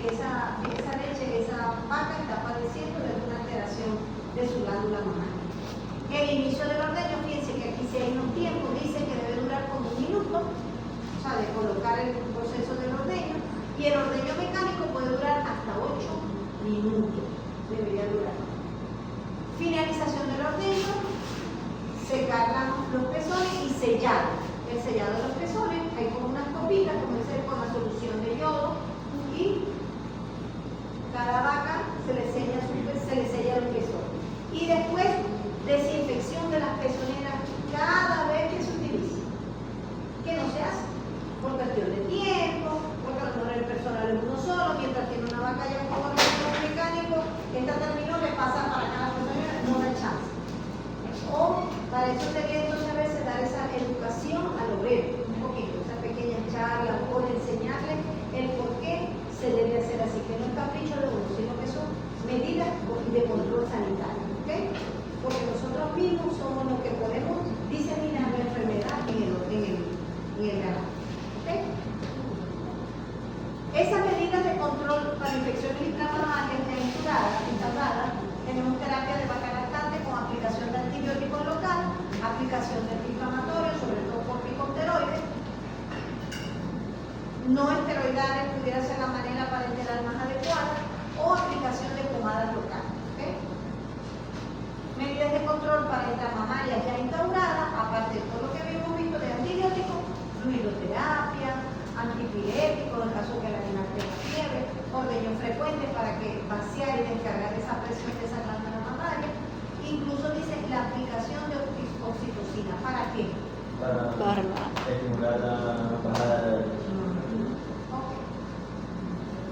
que esa leche, esa vaca está padeciendo de una alteración de su glándula mamaria. El inicio del ordeño, fíjense que aquí si hay unos tiempos, dice que debe durar como 1 minuto, o sea, de colocar el proceso del ordeño, y el ordeño mecánico puede durar hasta 8 minutos, debería durar. Finalización del ordeño, se cargan los pezones y sellado. El sellado de los pezones, hay como unas copitas, como dice, con la solución de yodo, y cada vaca se le sella los pezones. Y después, desinfección de las pezoneras cada vez que se utilice. Que no se hace por cuestión de tiempo, porque a lo mejor el personal es uno solo, mientras tiene una vaca ya con el mecánico, esta terminó, le pasa para cada persona, no da chance. O para eso sería entonces a veces dar esa educación al obrero, un poquito, esa pequeña charla, o enseñarle el por qué se debe hacer así, que no es capricho de uno, sino que son medidas de control sanitario, ¿ok? Porque nosotros mismos somos los que podemos diseminar la enfermedad en el ganado, ¿ok? Esas medidas de control para infecciones intramatarias instauradas, tenemos terapia de vaca lactante con aplicación de antibióticos local, aplicación de antiinflamatorios, sobre todo corticosteroides, no esteroidales pudiera ser la manera parenteral más adecuada, o aplicación de pomadas locales. ¿Okay? Medidas de control para intramamarias ya instauradas, aparte de todo lo que habíamos visto de antibióticos, fluidoterapia, antipirético en el caso que el animal tenga fiebre, ordeño frecuente para que vaciar y descargar esa presión de esa glándula mamaria. Incluso dice la aplicación de oxitocina. ¿Para qué? Para estimular la bajada de... Okay.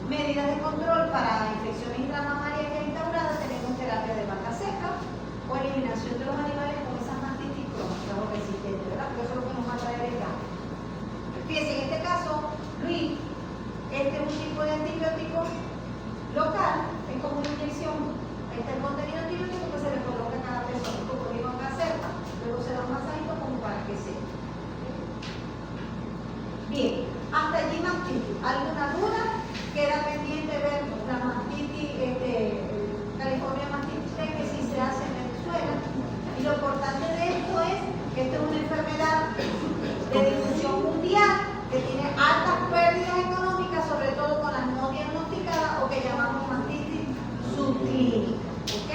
Medidas de control para infecciones intramamarias ya instauradas, tenemos terapia de vaca seca o eliminación de los animales con esas mastitis crónicas o resistentes, ¿verdad? Porque eso es lo que nos va a traer el gato. Fíjense, en este caso, Luis, este es un tipo de antibiótico local, es como una inyección. Ahí está el contenido antibiótico que se le coloca a cada persona, como digo acá cerca, luego se da un masajito como para que sea. Bien, hasta allí mastitis. ¿Alguna duda? Queda pendiente ver la mastitis, California mastitis, que sí se hace en Venezuela. Y lo importante de esto es que esta es una enfermedad de difusión mundial que tiene altas pérdidas económicas, sobre todo con las no diagnosticadas o que llamamos mastitis subclínica. ¿Ok?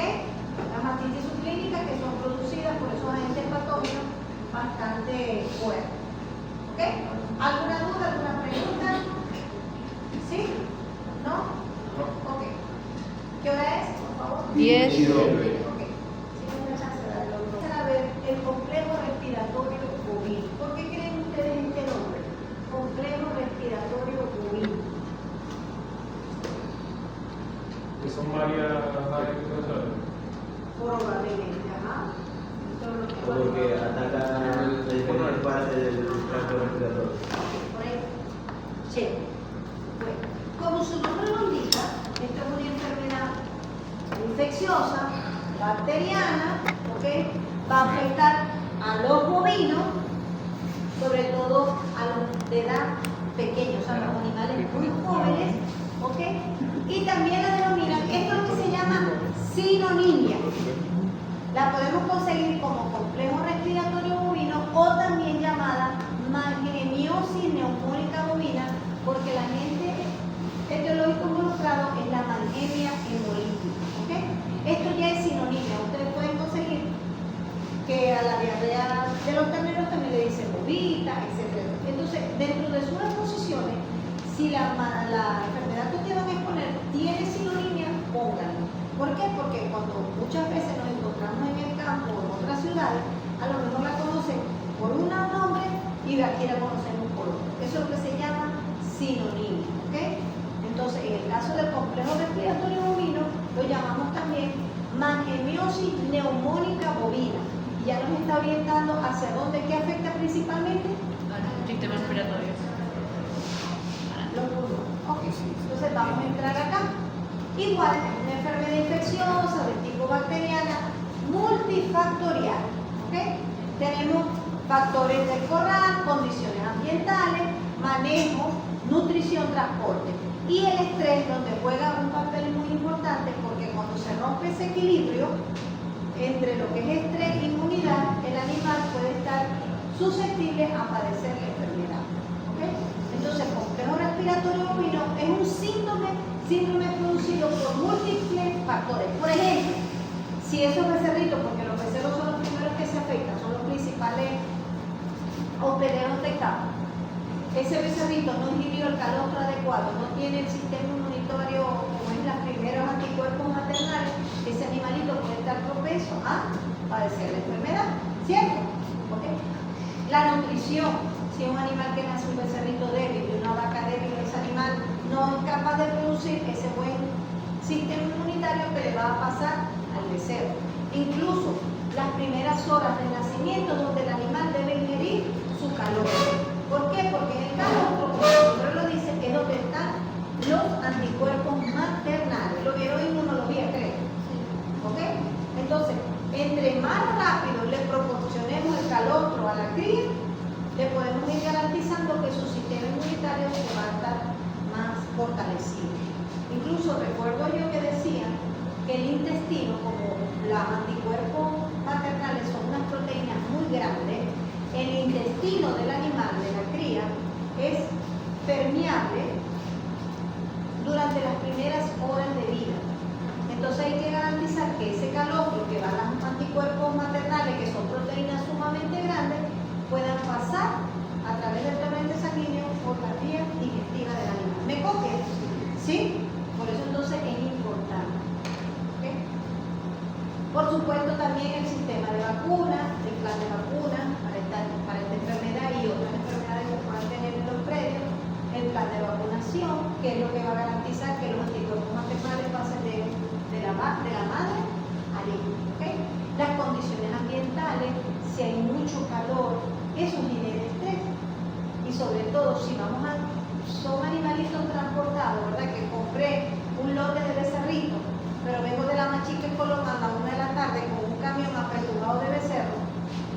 Las mastitis subclínicas que son producidas por esos agentes patógenos bastante fuertes. ¿Ok? ¿Alguna duda? ¿Alguna pregunta? ¿Sí? ¿No? Ok. ¿Qué hora es, por favor? 10. Ok. Si no me chance de darlo. Vamos a ver el complejo respiratorio bovino. ¿Por qué creen ustedes este nombre? Complejo respiratorio bovino. Que son varias cosas. Probablemente, ajá. Porque ataca las diferentes partes del tracto respiratorio. Por ahí. Sí. Bueno, como su nombre lo indica, esta es una enfermedad infecciosa, bacteriana, ¿ok? Va a afectar a los bovinos, sobre todo a los de edad pequeña, o sea, los animales muy jóvenes, ¿ok? Y también la denominan, esto es lo que se llama sinonimia. La podemos conseguir como complejo respiratorio bovino o también llamada mangemiosis neumónica bovina, porque el agente etiológico involucrado es la mangemia hemolítica. ¿Okay? Esto ya es sinonimia. Ustedes pueden conseguir que a la diarrea de los terneros también le dicen bovita, etc. Entonces, dentro de sus exposiciones, si la enfermedad que ustedes van a exponer tiene sinonimia, pónganlo. ¿Por qué? Porque cuando muchas veces nos encontramos en el campo o en otras ciudades, a lo mejor la conocen por un nombre y aquí la conocemos por otro. Eso es lo que se llama sinonimia. ¿Okay? Entonces, en el caso del complejo respiratorio bovino, lo llamamos también mangemiosis neumónica bovina. Y ya nos está orientando hacia dónde, ¿qué afecta principalmente? Al sistema respiratorio. Los pulmones. Ok, entonces vamos a entrar acá. Igual, una enfermedad infecciosa de tipo bacteriana multifactorial. ¿Okay? Tenemos factores del corral, condiciones ambientales, manejo, nutrición, transporte. Y el estrés, donde rompe ese equilibrio entre lo que es estrés e inmunidad, el animal puede estar susceptible a padecer la enfermedad. ¿Ok? Entonces, complejo respiratorio bovino es un síndrome producido por múltiples factores. Por ejemplo, si esos becerritos, porque los becerros son los primeros que se afectan, son los principales hospederos de campo, ese becerrito no ingirió el calostro adecuado, no tiene el sistema inmunitario como es los primeros anticuerpos maternales, ese animalito puede estar propenso a padecer la enfermedad, ¿cierto? ¿Ok? La nutrición, si es un animal que nace un becerrito débil, de una vaca débil, ese animal no es capaz de producir ese buen sistema inmunitario que le va a pasar al becerro. Incluso las primeras horas del nacimiento donde el animal debe ingerir su calor. ¿Por qué? Porque en el calostro, como el nombre lo dice, es donde están los anticuerpos maternales. Lo vieron en inmunología, creo. ¿Ok? Entonces, entre más rápido le proporcionemos el calostro a la cría, le podemos ir garantizando que su sistema inmunitario se va a estar más fortalecido. Incluso recuerdo yo que decía que el intestino, como los anticuerpos maternales son unas proteínas muy grandes, el intestino del animal, de la cría, es permeable durante las primeras horas de vida. Entonces hay que garantizar que ese calostro que van a los anticuerpos maternales, que son proteínas sumamente grandes, puedan pasar a través del torrente sanguíneo por la vía digestiva del animal. ¿Me copian? ¿Sí? Por eso entonces es importante. ¿Okay? Por supuesto también el sistema de vacunas, el plan de vacunas para esta enfermedad y otras enfermedades que puedan tener en los predios, el plan de vacunación, que es lo que va a garantizar que los anticuerpos maternales pasen de la madre al hijo. ¿Okay? Las condiciones ambientales, si hay mucho calor, eso genera estrés. Y sobre todo, si son animalitos transportados, ¿verdad? Que compré un lote de becerritos, pero vengo de la Machica en Colomán a la 1 de la tarde con un camión aperturado de becerros,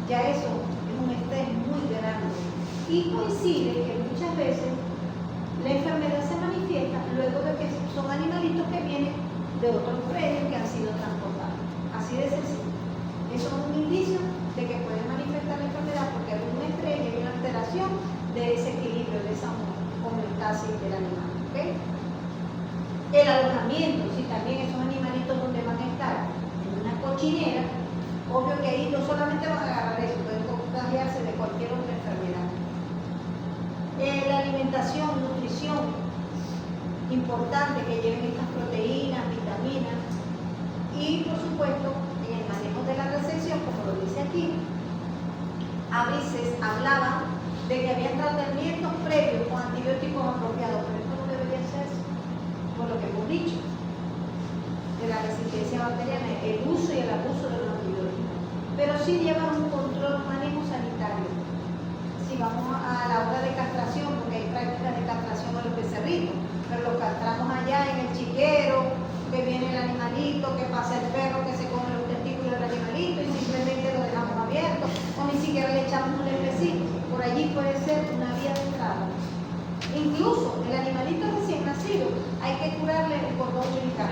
ya eso es un estrés muy grande. Y coincide que muchas veces la enfermedad se manifiesta luego de que son animalitos que vienen de otros predios que han sido transportados. Así de sencillo. Eso es un indicio de que puede manifestar la enfermedad porque hay un estrés y hay una alteración de ese equilibrio, de esa homeostasis del animal. ¿Okay? El alojamiento, si también esos animalitos donde van a estar en una cochinera, obvio que ahí no solamente van a agarrar eso, pueden contagiarse de cualquier otra enfermedad. La alimentación, nutrición, importante que lleven estas proteínas, vitaminas y por supuesto en el manejo de la recepción, como lo dice aquí, a veces hablaban de que había tratamientos previos con antibióticos apropiados, pero esto no debería ser por lo que hemos dicho de la resistencia bacteriana, el uso y el abuso de los antibióticos, pero sí llevan un control, manejo sanitario. Si vamos a la hora de castración, porque hay prácticas de castración a los becerritos, pero los castramos allá en el chiquero, que viene el animalito, que pasa el perro, que se come los testículos del animalito y simplemente lo dejamos abierto, o ni siquiera le echamos un lepecito. Por allí puede ser una vía de entrada. Incluso el animalito recién nacido hay que curarle el cordón umbilical,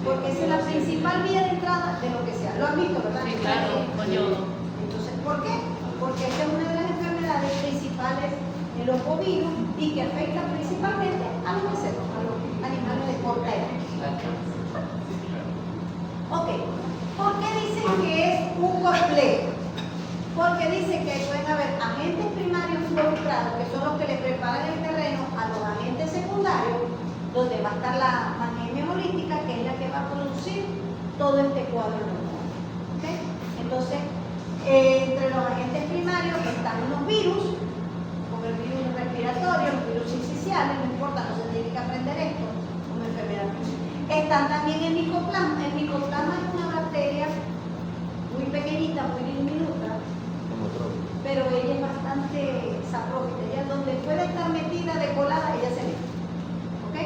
porque esa es la principal vía de entrada de lo que sea. Lo han visto, ¿verdad? Sí, claro, con yodo. Entonces, ¿por qué? Porque esta es una de las enfermedades principales en los bovinos y que afecta principalmente a los becerros, a los animales de corta edad. Ok, ¿por qué dicen que es un complejo? Porque dicen que pueden haber agentes primarios involucrados, que son los que le preparan el terreno a los agentes secundarios, donde va a estar la magnesia hemolítica, que es la que va a producir todo este cuadro normal. ¿Okay? Entonces, entre los agentes primarios están los virus, como el virus respiratorio, los virus sinciciales, no importa, no se tiene que aprender esto, como enfermedad. Están también el micoplasma. El micoplasma es una bacteria muy pequeñita, muy diminuta, pero ella es bastante saprófita. Ella donde puede estar metida de colada, ella se mete. ¿Ok?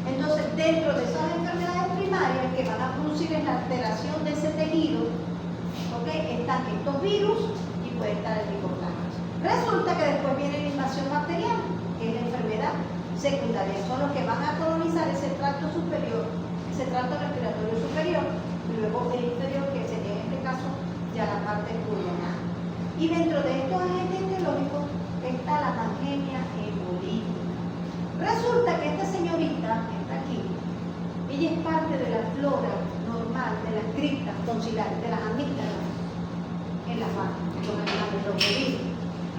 Entonces, dentro de esas enfermedades primarias que van a producir es la alteración de ese tejido, ¿ok? Están estos virus y puede estar el micoplasma. Resulta que después viene la invasión bacteriana, que es la enfermedad secundaria. Son los que van a colonizar ese tracto superior, ese tracto respiratorio superior, Y dentro de estos agentes etiológicos está la mangenia hemolítica. Resulta que esta señorita que está aquí, ella es parte de la flora normal de las criptas tonsiliares, de las amígdalas en las manos, en los animales, los bovines.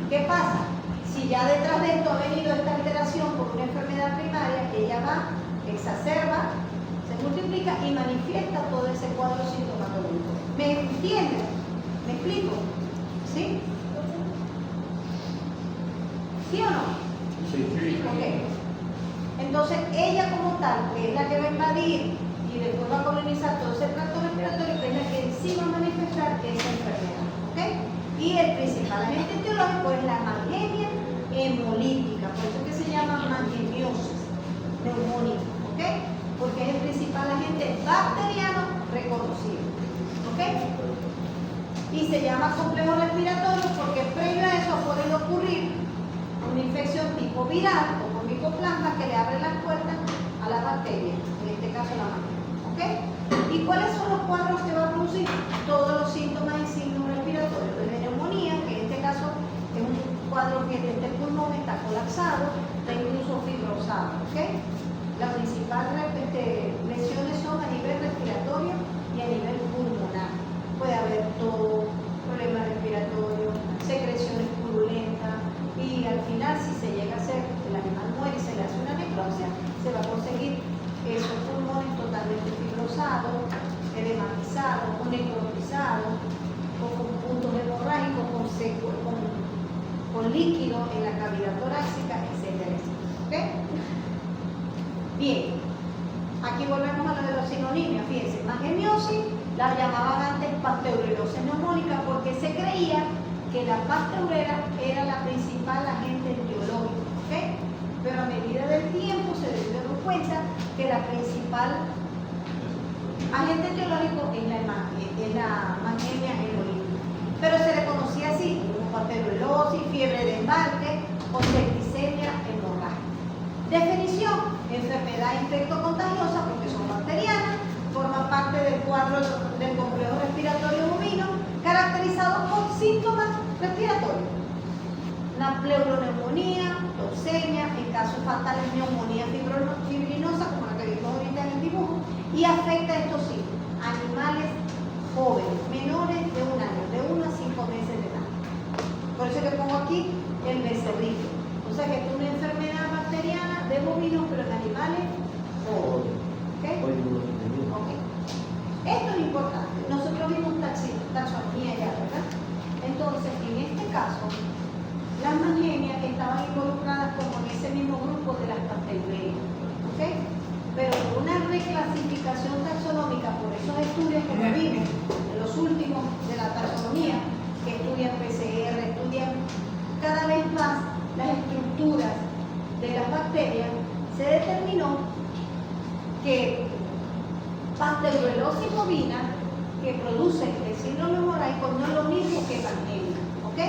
¿Qué pasa? Si ya detrás de esto ha venido esta alteración por una enfermedad primaria, ella va, exacerba, se multiplica y manifiesta todo ese cuadro sintomatológico. ¿Me entienden? ¿Me explico? ¿Sí? ¿Sí o no? Sí. Ok. Entonces, ella como tal, que es la que va a invadir y después va a colonizar todo ese tracto respiratorio, es la que en sí va a manifestar esa enfermedad. ¿Ok? Y el principal agente etiológico es la mangenia hemolítica, por eso es que se llama mangeniosis neumónica. ¿Ok? Porque es el principal agente bacteriano reconocido. ¿Ok? Y se llama complejo respiratorio porque previo a eso ha podido ocurrir una infección tipo viral o con micoplasma que le abre las puertas a la bacteria, en este caso la mangenia. ¿Ok? ¿Y cuáles son los cuadros que va a producir? Todos los síntomas y signos respiratorios. Desde neumonía, que en este caso es un cuadro que este pulmón está colapsado, está incluso fibrosado. ¿Ok? Las principales lesiones son a nivel respiratorio y a nivel pulmonar. Puede haber tos, problemas respiratorios, secreciones purulentas y al final si se llega a hacer, el animal muere y se le hace una necropsia, se va a conseguir esos pulmones totalmente fibrosados, edematizados, o necrotizados, o con puntos hemorrágicos, con líquido en la cavidad torácica, etc. ¿Ok? Bien, aquí volvemos a lo de los sinonimios. Fíjense, mangeniosis la llamaban antes pasteurelosis neumónica porque se creía que la pasteurera era la principal agente etiológico. ¿Ok? Pero a medida del tiempo se dieron cuenta que la principal agente etiológico es la mangenia hemolítica. Pero se le conocía así, como pasteurelosis, fiebre de embarque o septicemia hemorrágica. Definición: enfermedad infectocontagiosa porque son bacterianas, forma parte del cuadro del complejo respiratorio bovino, caracterizado por síntomas respiratorios. Una pleuroneumonía, toxemia, en casos fatales neumonía fibrinosa, como la que vimos ahorita en el dibujo, y afecta a estos sí, animales jóvenes, menores de 1 año, de 1 a 5 meses de edad. Por eso que pongo aquí el becerrito. O sea que es una enfermedad bacteriana de bovinos, pero en animales jóvenes. ¿Ok? Ok. Esto es importante. Nosotros vimos taxonomía ya, ¿verdad? Entonces, en este caso, las mangenias estaban involucradas como en ese mismo grupo de las pasteureas. ¿Ok? Pero por una reclasificación taxonómica, por esos estudios que vimos, en los últimos de la taxonomía, que estudian PCR, estudian cada vez más las estructuras de las bacterias, se determinó que pasteurelosis bovina, que produce el síndrome hemorrágico, no es lo mismo que mangenia. ¿Ok?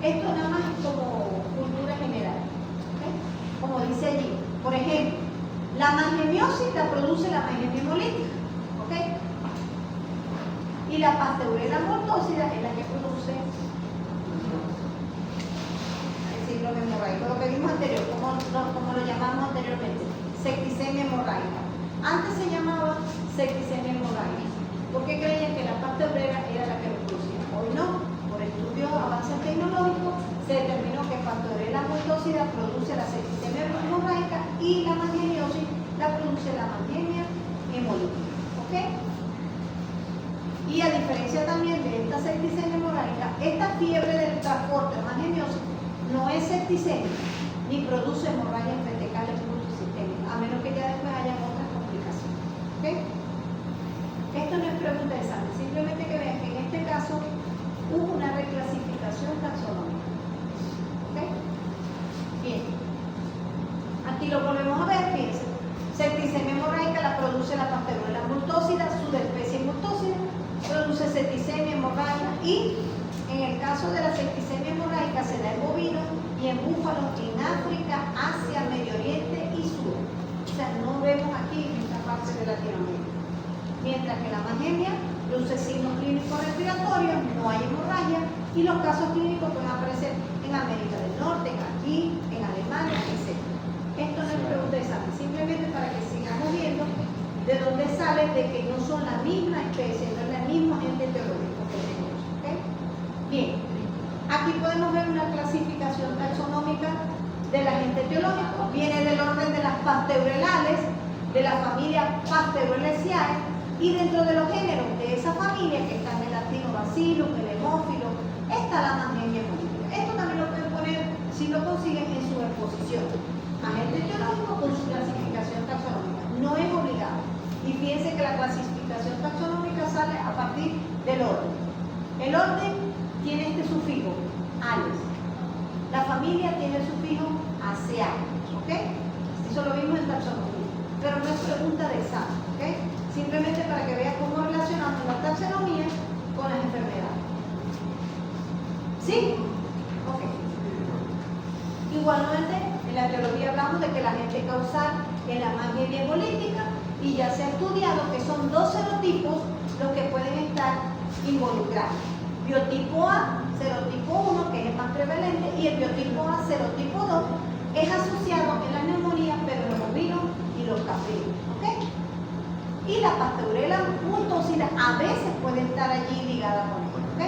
Esto nada más es como cultura general. ¿Ok? Como dice allí, por ejemplo, la mangeniosis la produce la mangenia hemolítica. ¿Ok? Y la pasteurela mortósida es la que produce el síndrome hemorrágico, lo que vimos anterior, como lo llamamos anteriormente, septicemia hemorrágica. Antes se llamaba septicemia hemorrágica, porque creían que la pasteurela era la que lo producía. Hoy no, por estudios, avances tecnológicos, se determinó que pasteurela mortósida produce la septicemia hemorrágica y la mangeniosis la produce la mangenia hemolítica. ¿Ok? Y a diferencia también de esta septicemia hemorrágica, esta fiebre del transporte mangeniosis no es septicemia ni produce hemorragias verticales multisistémicas, a menos que ya después haya otras complicaciones. ¿Ok? Esto no es pregunta de examen, simplemente que vean que en este caso hubo una reclasificación taxonómica. ¿Ok? Bien. Aquí lo volvemos a ver, fíjense. Septicemia hemorrágica la produce la pasteurela multósida, subespecie multósida, produce septicemia hemorrágica y en el caso de la septicemia hemorrágica se da en bovinos y en búfalos en África, Asia, Medio Oriente y Sur. O sea, no vemos aquí en esta parte de Latinoamérica. Mientras que la mangenia produce signos clínicos respiratorios, no hay hemorragia, Y los casos clínicos pueden aparecer en América del Norte, aquí, en Alemania, etc. Esto no es pregunta de examen, simplemente para que sigamos viendo de dónde sale de que no son la misma especie, no es el mismo ente teológico que tenemos. ¿Okay? Bien, aquí podemos ver una clasificación taxonómica del agente teológico. Viene del orden de las pasteurelales, de la familia Pasteurelesiae, y dentro de los géneros de esa familia, que están el Actinobacillus, el Hemófilo, está la Mangenia molífica. Esto también lo pueden poner, si lo consiguen, en su exposición. Agente teológico con su clasificación taxonómica. No es obligado. Y fíjense que la clasificación taxonómica sale a partir del orden. El orden tiene este sufijo, ales. La familia tiene el sufijo acea. ¿Ok? Eso lo vimos en taxonomía. Pero no es pregunta de examen. ¿Ok? Simplemente para que vean cómo relacionamos la taxonomía con las enfermedades. ¿Sí? Ok. Igualmente, en la teología hablamos de que la agente causal es la Mangenia hemolítica, y ya se ha estudiado que son 2 serotipos los que pueden estar involucrados. Biotipo A, serotipo 1, que es el más prevalente, y el biotipo A, serotipo 2, es asociado en las neumonías, pero en los ovinos y los caprinos. ¿Ok? Y la pasteurela muntosida a veces puede estar allí ligada con ella. ¿Ok?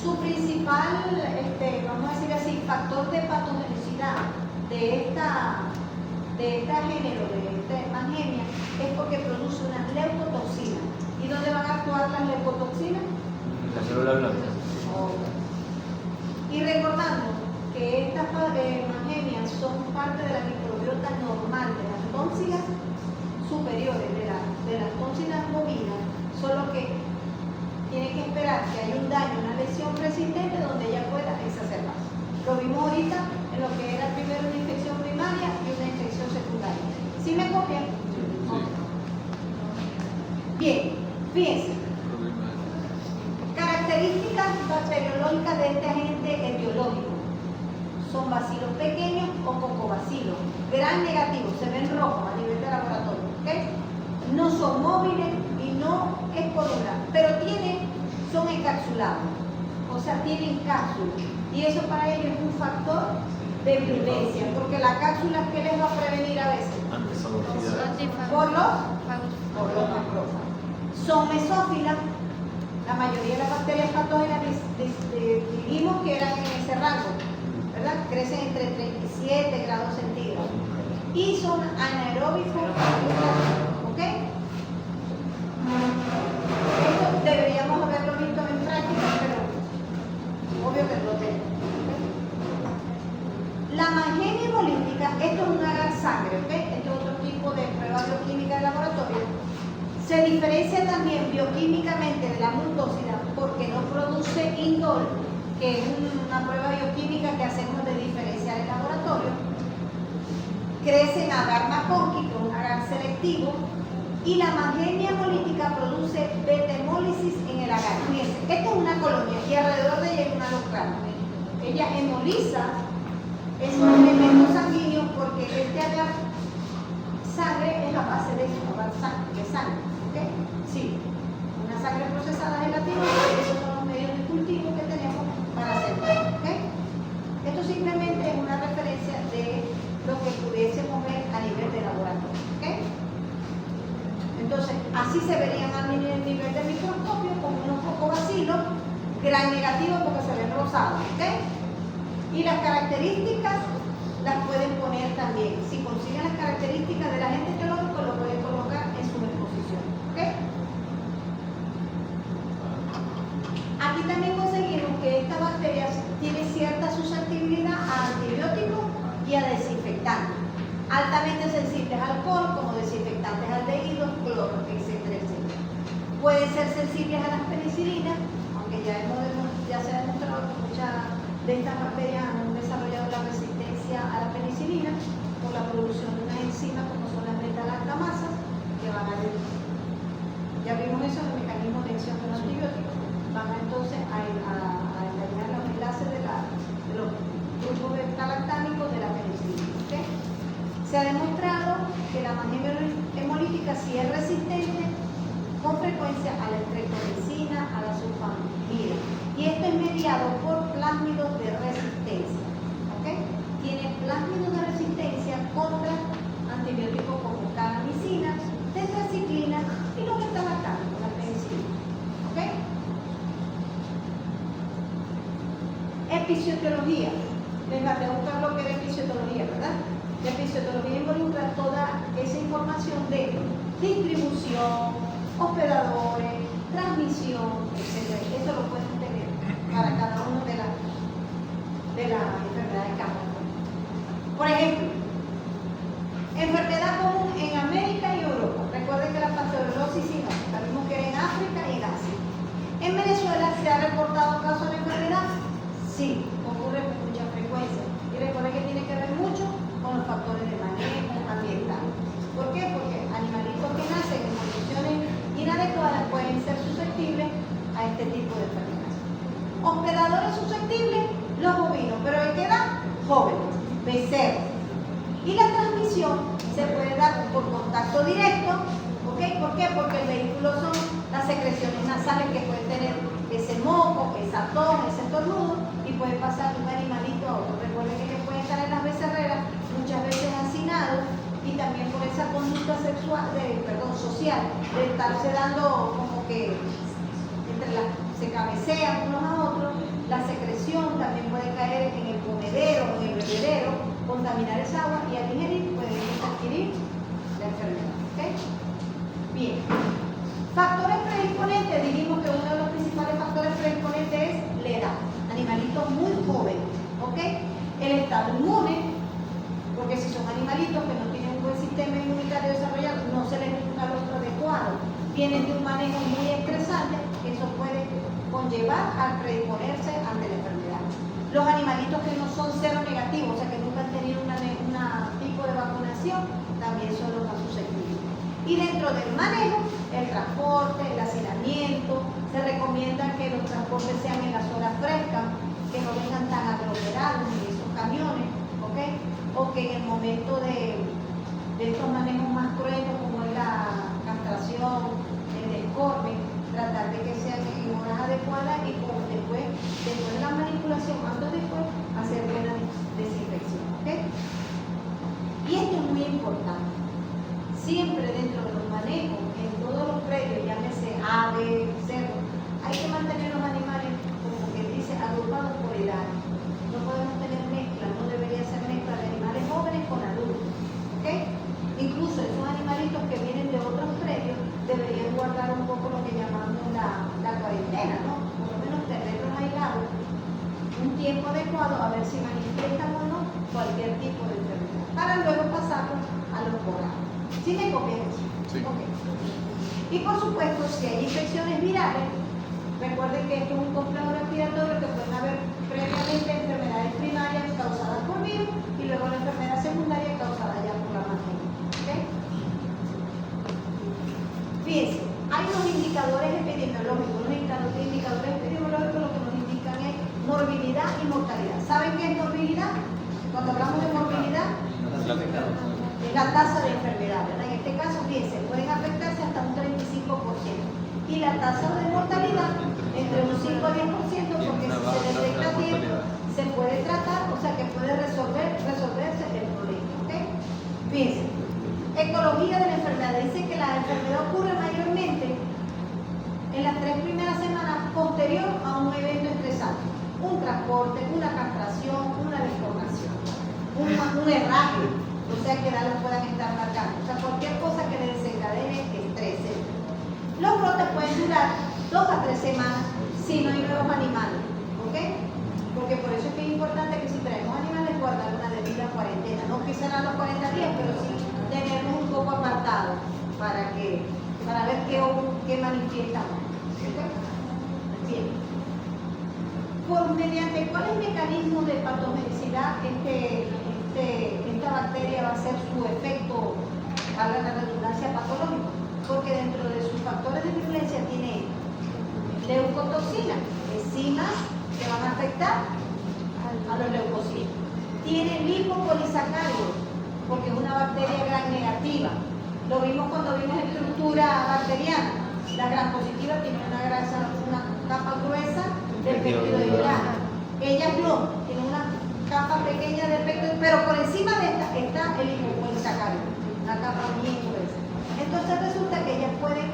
Su principal, vamos a decir así, factor de patogenicidad de este género, de esta Mangenia, es porque produce una leucotoxina. ¿Y dónde van a actuar las leucotoxinas? La célula blanca. Y recordando que estas Mangenias son parte de la microbiota normal de las tónsilas superiores, de las tónsilas bovinas, solo que tiene que esperar que haya un daño, una lesión resistente donde ella pueda exacerbarse. Lo vimos ahorita en lo que era primero una infección primaria y una infección secundaria. ¿Sí me copian? Sí. Bien, fíjense. Características bacteriológicas de este agente etiológico. Son bacilos pequeños o cocobacilos. Gran negativo, se ven rojos a nivel de laboratorio. ¿Okay? No son móviles y no esporulan, pero son encapsulados. O sea, tienen cápsulas. Y eso para ellos es un factor de virulencia, porque la cápsula, ¿qué les va a prevenir a veces? Por los macrófagos. Son mesófilas. La mayoría de las bacterias patógenas dijimos que eran en ese rango, ¿verdad? Crecen entre 37 grados centígrados. Y son anaeróbicos. ¿Ok? Esto deberíamos haberlo visto en práctica, pero obvio que lo tenemos. La Mangenia hemolítica, esto es un agar sangre, ¿ok? Esto es otro tipo de prueba bioquímica de laboratorio. Se diferencia también bioquímicamente de la muntosida porque no produce indol, que es una prueba bioquímica que hacemos de diferenciar el laboratorio. Crece en agar macónquico, que es un agar selectivo, y la Mangenia hemolítica produce beta-hemólisis en el agar. Fíjense, esta es una colonia y alrededor de ella hay una locrana. Ella hemoliza esos elementos sanguíneos porque este agar sangre es a base de sangre. ¿Okay? Sí, una sangre procesada gelatina, esos son los medios de cultivo que tenemos para hacerlo. ¿Okay? Esto simplemente es una referencia de lo que pudiésemos ver a nivel de laboratorio. ¿Okay? Entonces, así se verían a nivel de microscopio con unos cocobacilos, gran negativo porque se ven rosados. ¿Okay? Y las características las pueden poner también. Si consiguen las características del agente etiológico, lo pueden colocar en su exposición. ¿Okay? Aquí también conseguimos que esta bacteria tiene cierta susceptibilidad a antibióticos y a desinfectantes. Altamente sensibles al alcohol, como desinfectantes aldehídos, cloro, etcétera, etcétera. Pueden ser sensibles a las penicilinas, aunque ya se ha demostrado que muchas de estas bacterias han desarrollado la resistencia a la penicilina por la producción de unas enzimas como son las beta-lactamasas, que van a ya vimos eso en el mecanismo de acción de los antibióticos, van entonces a dañar los enlaces de los grupos beta-lactámicos de la penicilina. ¿Okay? Se ha demostrado que la Mangenia hemolítica sí es resistente con frecuencia a la streptomicina, a la sulfamida. Y esto es mediado por plásmidos de resistencia. ¿Ok? Tiene plásmidos de resistencia contra antibióticos como calamicina, tetraciclina y los beta-lactámicos, la penicilina. ¿Ok? Episiotología. Les voy a buscar lo que es episiotología, ¿verdad? La episiotología involucra toda esa información de distribución, hospedadores, transmisión, etc. Eso lo pueden tener para cada una de las enfermedades cáncer. Por ejemplo, enfermedad común en América y Europa. Recuerden que la pasteurolosis sí no, la misma que en África y en Asia. En Venezuela se ha reportado casos de enfermedad. Sí, ocurre con mucha frecuencia. Y recuerden que tiene que ver mucho con los factores de manejo ambiental. ¿Por qué? Porque animalitos que nacen en condiciones inadecuadas pueden ser susceptibles a este tipo de enfermedades. Hospedadores susceptibles, los bovinos, pero ¿de qué edad? Jóvenes, becerros. Y la transmisión se puede dar por contacto directo. ¿Ok? ¿Por qué? Porque el vehículo son las secreciones nasales que pueden tener ese moco, esa tos, ese estornudo, y puede pasar de un animalito a otro. Recuerden que ellos pueden estar en las becerreras, muchas veces hacinados, y también por esa conducta sexual, social, de estarse dando como que se cabecean unos a otros, la secreción también puede caer en el comedero, en el bebedero, contaminar esa agua, y al ingerir puede adquirir la enfermedad. ¿Ok? Bien. Factores predisponentes, dijimos que uno de los principales factores predisponentes es la edad. Animalitos muy jóvenes, ¿ok? El estado inmune, porque si son animalitos que no tienen un buen sistema inmunitario desarrollado, no se les da un calostro adecuado, vienen de un manejo muy estresante, eso puede conllevar a predisponerse ante la enfermedad. Los animalitos que no son seronegativos, o sea que nunca han tenido un tipo de vacunación, también son los más susceptibles. Y dentro del manejo, el transporte, el hacinamiento, se recomienda que los transportes sean en las horas frescas, que no vengan tan aglomerados en esos camiones, ¿ok? O que en el momento de estos manejos más cruentos, como es la castración, el descorme, tratar de que sean en horas adecuadas y después de la manipulación, antes o después, hacer buena desinfección, ¿ok? Y esto es muy importante. Siempre dentro de los manejos, en todos los predios, llámese ave, cerdo, hay que mantener los animales, como que dice, agrupados por edad. No podemos tener mezcla, no debería ser mezcla de animales jóvenes con adultos. ¿Ok? Incluso esos animalitos que vienen de otros predios deberían guardar un poco lo que llamamos la cuarentena, ¿no? Por lo menos tenerlos aislados un tiempo adecuado a ver si manifiestan o no cualquier tipo de enfermedad, para luego pasarlos a los poblados. ¿Sí me copian? Sí. Okay. Y por supuesto, si hay infecciones virales, recuerden que esto es un complejo respiratorio que pueden haber previamente enfermedades primarias causadas por virus y luego la enfermedad secundaria causada ya por la bacteria. ¿Okay? Fíjense, hay unos indicadores epidemiológicos. Los indicadores epidemiológicos lo que nos indican es morbilidad y mortalidad. ¿Saben qué es morbilidad? Cuando hablamos de morbilidad, es la tasa de enfermedad, ¿verdad? En este caso, fíjense, pueden afectarse hasta un 35%. Y la tasa de mortalidad entre un 5 a 10%, porque si se detecta a tiempo, se puede tratar, o sea que puede resolverse el problema. ¿Ok? Fíjense, ecología de la enfermedad. Dice que la enfermedad ocurre mayormente en las 3 primeras semanas posterior a un evento estresante. Un transporte, una castración, una deformación, un herraje. O sea que los puedan estar marcando. O sea, cualquier cosa que le desencadene estrés. Los brotes pueden durar 2 a 3 semanas si no hay nuevos animales. ¿Ok? Porque por eso es que es importante que si traemos animales guardar una debida cuarentena. No que serán los 40 días, pero sí tenerlos un poco apartados para ver qué manifiestan. ¿Ok? Bien. Mediante cuáles mecanismos de patogenicidad esta bacteria va a hacer su efecto, valga la redundancia, patológico, porque dentro de sus factores de virulencia tiene leucotoxinas, enzimas que van a afectar a los leucocitos. Tiene lipopolisacáridos, porque es una bacteria gran negativa. Lo vimos cuando vimos estructura bacteriana. La gram positiva tiene una capa gruesa de péptido de grano. Ellas no, tienen una capa pequeña de péptido, pero por encima de esta está el lipopolisacárido, una capa bien gruesa. Entonces resulta que ellas pueden,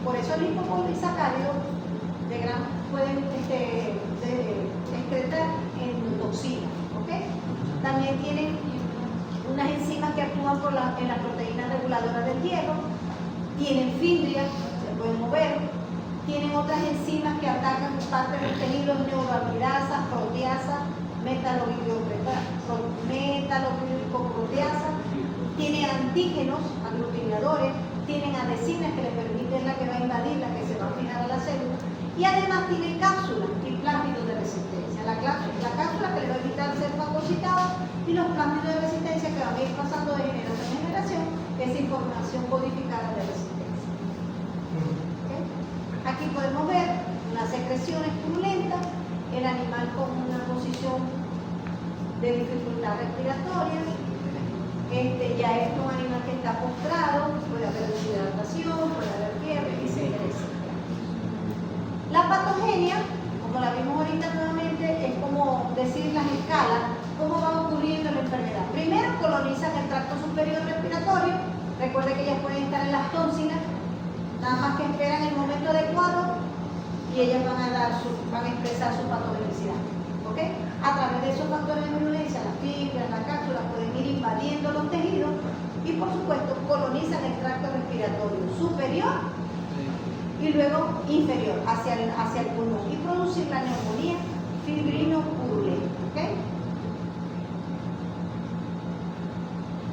por eso el lipopolisacárido de grano pueden excretar endotoxinas, ¿ok? También tienen unas enzimas que actúan en las proteínas reguladoras del hierro, tienen fibria, se pueden mover, tienen otras enzimas que atacan partes del tejido, neuroamidasa, proteasa, metaloglicoproteasa, tienen antígenos, aglutinadores, tienen adhesinas que les permiten la que va a invadir, la que se va a fijar a la célula, y además tienen cápsulas y plásmidos de resistencia. La cápsula que les va a evitar ser fagocitados y los plásmidos de resistencia que van a ir pasando de generación en generación esa información codificada de resistencia. ¿Okay? Aquí podemos ver unas secreciones purulentas, el animal con una posición de dificultad respiratoria. Ya es un animal que está postrado, puede haber deshidratación, puede haber fiebre, etcétera, etcétera. La patogenia, como la vimos ahorita nuevamente, es como decir las escalas, cómo va ocurriendo la enfermedad. Primero colonizan el tracto superior respiratorio, recuerde que ellas pueden estar en las tónsilas, nada más que esperan el momento adecuado y ellas van a expresar su patogenicidad. ¿Okay? A través de esos factores de virulencia, las fibras, las cápsulas pueden ir invadiendo los tejidos y por supuesto colonizan el tracto respiratorio superior y luego inferior hacia el pulmón y producir la neumonía fibrino-purulenta. ¿Okay?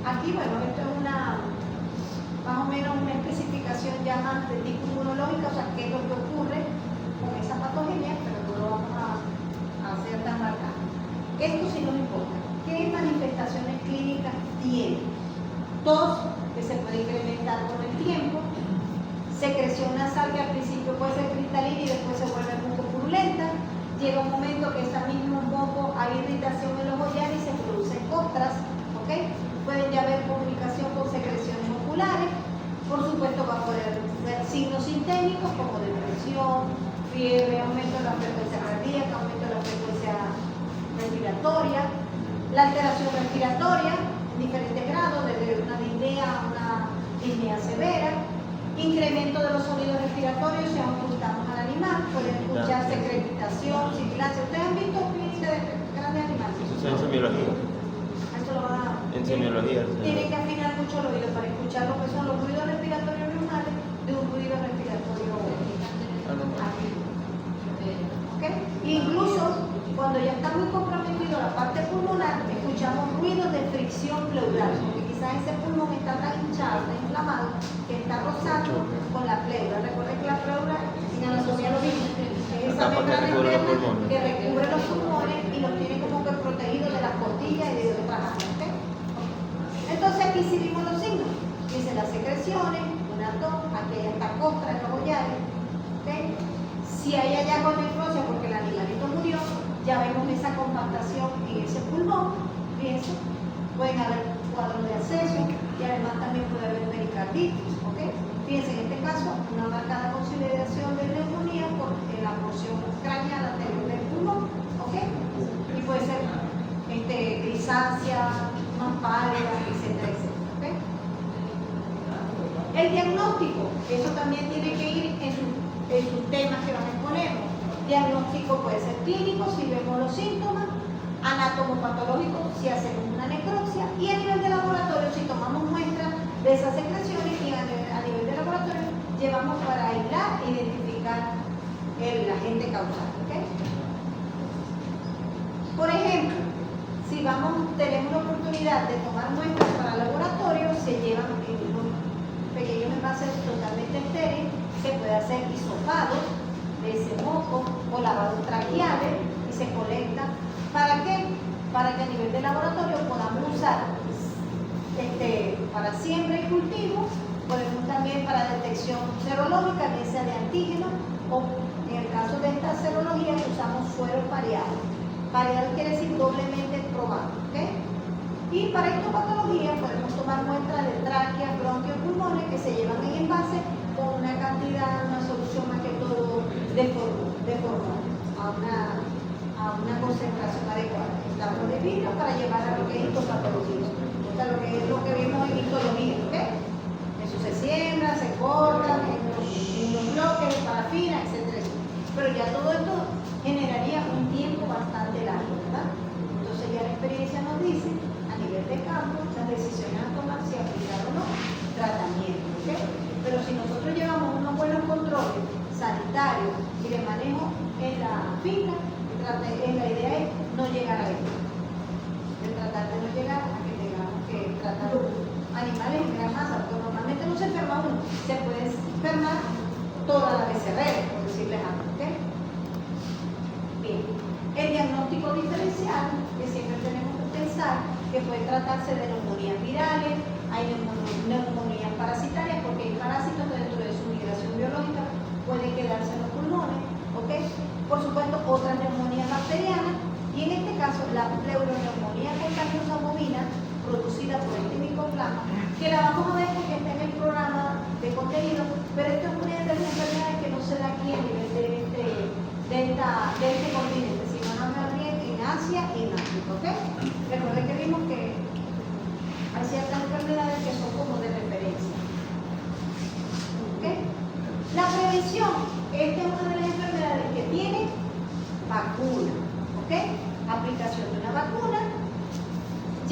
Aquí, bueno, esto es más o menos una especificación ya más de tipo inmunológico, o sea, qué es lo que ocurre con esa patogenia, pero no lo vamos a hacer tan marcado. Esto sí nos importa. ¿Qué manifestaciones clínicas tiene? Tos, que se puede incrementar con el tiempo, secreción nasal que al principio puede ser cristalina y después se vuelve mucopurulenta, llega un momento que ese mismo moco hay irritación en los collares y se producen costras, ¿ok? Pueden ya haber comunicación con secreciones oculares, por supuesto va a poder ver signos sistémicos como depresión, fiebre, aumento de la frecuencia cardíaca, aumento de la frecuencia respiratoria, la alteración respiratoria en diferentes grados, desde una disnea a una disnea severa, incremento de los sonidos respiratorios si ocultamos al animal, pueden escucharse crepitación, sibilancia. ¿Ustedes han visto clínica de grandes animales? Eso es en semiología. Eso lo van a... En semiología. Tienen que afinar mucho el oído para escuchar lo que son los ruidos respiratorios normales de un ruido respiratorio activo. ¿Okay? Incluso cuando ya está muy comprometido la parte pulmonar, escuchamos ruidos de fricción pleural, porque quizás ese pulmón está tan hinchado, tan inflamado, que está rozando con la pleura. Recuerden que la pleura, en anatomía lo vimos, es esa membrana interna que recubre los pulmones y los tiene como que protegidos de las costillas y de otras áreas. ¿Okay? Entonces aquí sí vimos los signos. Dice las secreciones, una tos, aquí hay hasta costra en los collares. ¿Okay? Si hay hallazgo de necrosia porque el animalito murió, ya vemos esa compactación en ese pulmón. Fíjense, pueden haber cuadros de acceso y además también puede haber pericarditis. ¿Okay? Fíjense, en este caso, una marcada consideración de neumonía por la porción craneal anterior del pulmón. ¿Okay? Y puede ser grisácea, más pálida, etcétera, etcétera. ¿Okay? El diagnóstico, eso también tiene que ir en sus temas que van a exponer. Diagnóstico puede ser clínico si vemos los síntomas, anatomopatológico si hacemos una necropsia y a nivel de laboratorio si tomamos muestras de esas secreciones y a nivel de laboratorio llevamos para aislar e identificar el agente causal. ¿Okay? Por ejemplo, si tenemos la oportunidad de tomar muestras para el laboratorio, se llevan en unos pequeños envases totalmente estériles, se puede hacer hisopado de ese moco o lavados traqueales y se colecta. ¿Para qué? Para que a nivel de laboratorio podamos usar para siembra y cultivo, podemos también para detección serológica, bien sea de antígenos o en el caso de esta serología usamos suero pareado. Pareado quiere decir doblemente probado. ¿Okay? Y para histopatología podemos tomar muestras de tráqueas, bronquios, pulmones que se llevan en envase con una cantidad, una solución más que todo de forma a una concentración adecuada. Estamos de vidrio para llevar a lo que es histopatología. O sea, lo que vimos en histología, ¿ok? Eso se siembra, se corta, en los bloques de parafina, etcétera. Pero ya todo esto generaría un tiempo bastante largo, ¿verdad? Entonces ya la experiencia nos dice, a nivel de campo, las decisiones a tomar si aplicar o no tratamiento, ¿ok? Pero si nosotros llevamos unos buenos controles sanitarios y de manejo en la finca, la idea es no llegar a esto. De tratar de no llegar a que tengamos que tratar animales en gran masa, porque normalmente no se enferma uno, se puede enfermar toda la becerrera, por decirles algo, ¿ok? Bien, el diagnóstico diferencial, que siempre tenemos que pensar, que puede tratarse de neumonías virales, hay neumonías parasitarias, porque hay parásitos que dentro de su migración biológica pueden quedarse en los pulmones, ¿ok? Por supuesto, otras neumonías bacterianas, y en este caso la pleuroneumonía contagiosa bovina, producida por este micoplasma, que la vamos a ver porque está en el programa de contenido, pero esto es una de las enfermedades que no se da aquí a nivel de este continente, sino más bien en Asia y en África, ¿ok? Recuerden que vimos que hay ciertas enfermedades que son como de referencia, ¿ok? La prevención, esta es una de las enfermedades que tiene vacuna, ¿ok? Aplicación de una vacuna.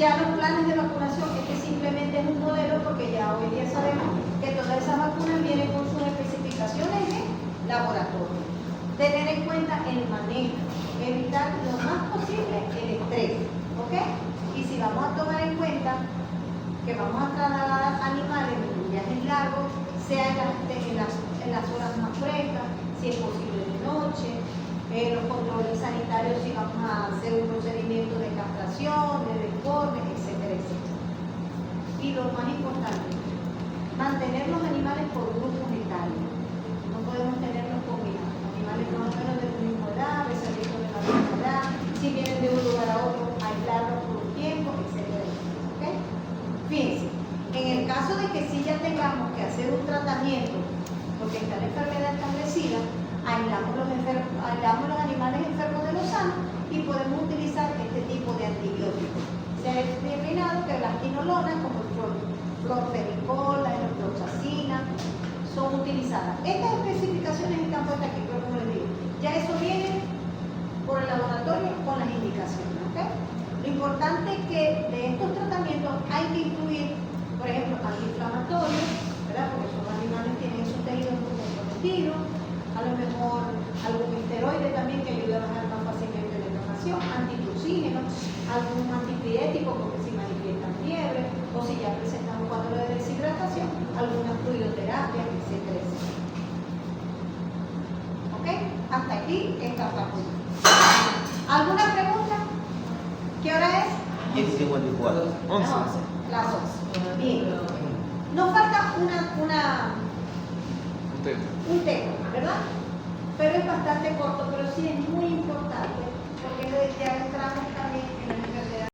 Ya los planes de vacunación, este simplemente es un modelo porque ya hoy día sabemos que todas esas vacunas vienen con sus especificaciones de laboratorio. Tener en cuenta el manejo, evitar lo más posible el estrés, ¿ok? Y si vamos a tomar en cuenta que vamos a trasladar animales en viajes largos, sea en las horas más frescas, si es posible de noche, los controles sanitarios, si vamos a hacer un procedimiento de castración, de deforme, etcétera, etcétera. Y lo más importante, mantener los animales por grupos etarios. No podemos tenerlos combinados. Animales más o menos de la misma edad, becerritos de la misma edad, si vienen de un lugar a otro, aislarlos por un tiempo, etcétera, etcétera. ¿Okay? Fíjense, en el caso de que sí ya tengamos que hacer un tratamiento, porque está la enfermedad establecida, aislamos los animales enfermos de los sanos y podemos utilizar este tipo de antibióticos. Se ha determinado que las quinolonas, como el clorfenicol, la enofloxacina, son utilizadas. Estas especificaciones están puestas aquí, pero como les digo, ya eso viene por el laboratorio con las indicaciones, ¿ok? Lo importante es que de estos tratamientos hay que incluir, por ejemplo, antiinflamatorios, ¿verdad? Porque esos animales tienen sus tejidos muy comprometidos. A lo mejor algún esteroide también que ayude a bajar más fácilmente la inflamación, antituxígenos, algún antipirético porque si manifiestan fiebre, o si ya presentan un cuadro de deshidratación, alguna fluidoterapia, etcétera, etcétera. ¿Ok? Hasta aquí esta parte. ¿Alguna pregunta? ¿Qué hora es? 10:54. 11. Las 11. Bien. Nos falta un tema, ¿verdad? Pero es bastante corto, pero sí es muy importante porque ya entramos también